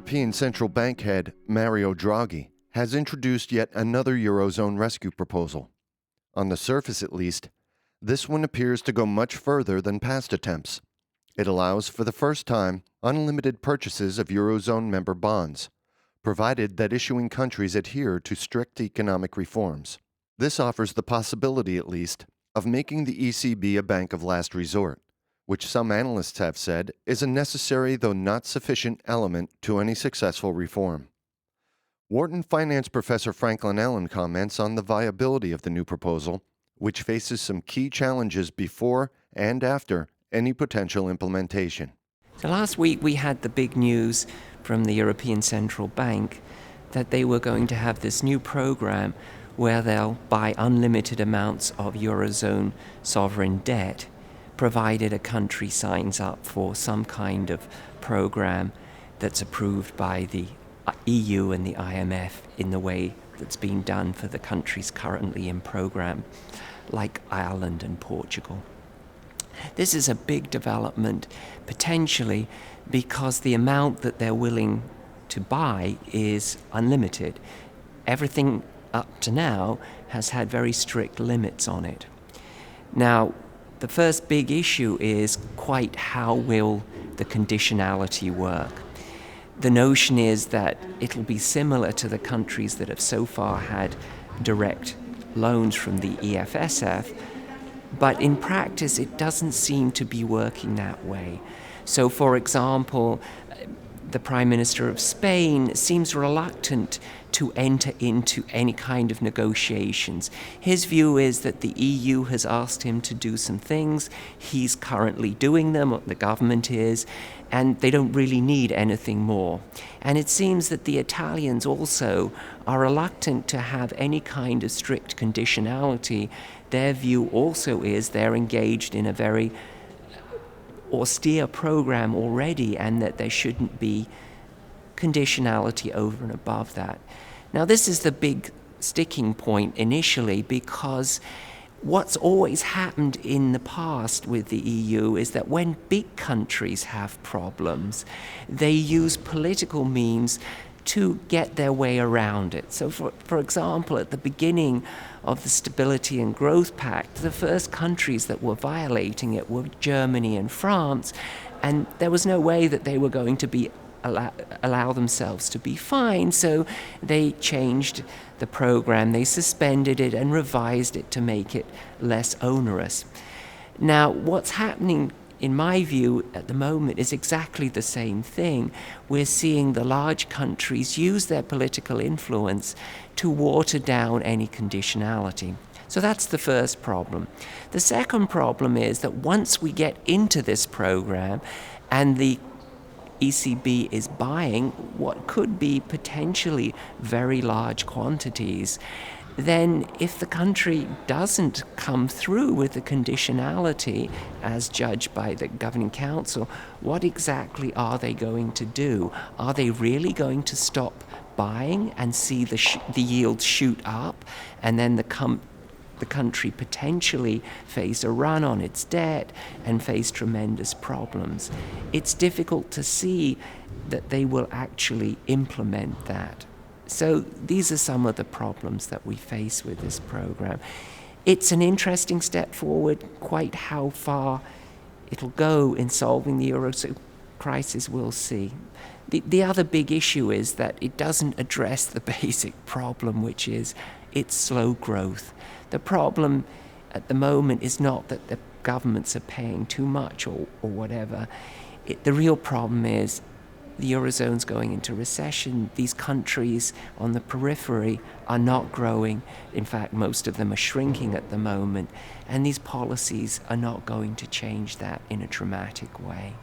European Central Bank head, Mario Draghi, has introduced yet another eurozone rescue proposal. On the surface at least, this one appears to go much further than past attempts. It allows, for the first time, unlimited purchases of eurozone member bonds, provided that issuing countries adhere to strict economic reforms. This offers the possibility, at least, of making the ECB a bank of last resort, which some analysts have said is a necessary though not sufficient element to any successful reform. Wharton finance professor Franklin Allen comments on the viability of the new proposal, which faces some key challenges before and after any potential implementation. So last week we had the big news from the European Central Bank that they were going to have this new program where they'll buy unlimited amounts of eurozone sovereign debt, provided a country signs up for some kind of program that's approved by the EU and the IMF in the way that's been done for the countries currently in program, like Ireland and Portugal. This is a big development, potentially, because the amount that they're willing to buy is unlimited. Everything up to now has had very strict limits on it. Now, the first big issue is quite how will the conditionality work. The notion is that it'll be similar to the countries that have so far had direct loans from the EFSF, but in practice it doesn't seem to be working that way. So, for example, the Prime Minister of Spain seems reluctant to enter into any kind of negotiations. His view is that the EU has asked him to do some things. He's currently doing them, the government is, and they don't really need anything more. And it seems that the Italians also are reluctant to have any kind of strict conditionality. Their view also is they're engaged in a very austere program already, and that there shouldn't be conditionality over and above that. Now, this is the big sticking point initially, because what's always happened in the past with the EU is that when big countries have problems, they use political means to get their way around it. So, for example, at the beginning of the Stability and Growth Pact, the first countries that were violating it were Germany and France, and there was no way that they were going to be allow themselves to be fined, so they changed the program, they suspended it and revised it to make it less onerous. Now, what's happening in my view at the moment is exactly the same thing. We're seeing the large countries use their political influence to water down any conditionality. So that's the first problem. The second problem is that once we get into this program and the ECB is buying what could be potentially very large quantities, then if the country doesn't come through with the conditionality as judged by the governing council, what exactly are they going to do? Are they really going to stop buying and see the yields shoot up, and then the country potentially face a run on its debt and face tremendous problems? It's difficult to see that they will actually implement that. So these are some of the problems that we face with this program. It's an interesting step forward. Quite how far it'll go in solving the euro crisis, we'll see. The other big issue is that it doesn't address the basic problem, which is its slow growth. The problem at the moment is not that the governments are paying too much or whatever. The real problem is the Eurozone's going into recession. These countries on the periphery are not growing. In fact, most of them are shrinking at the moment. And these policies are not going to change that in a dramatic way.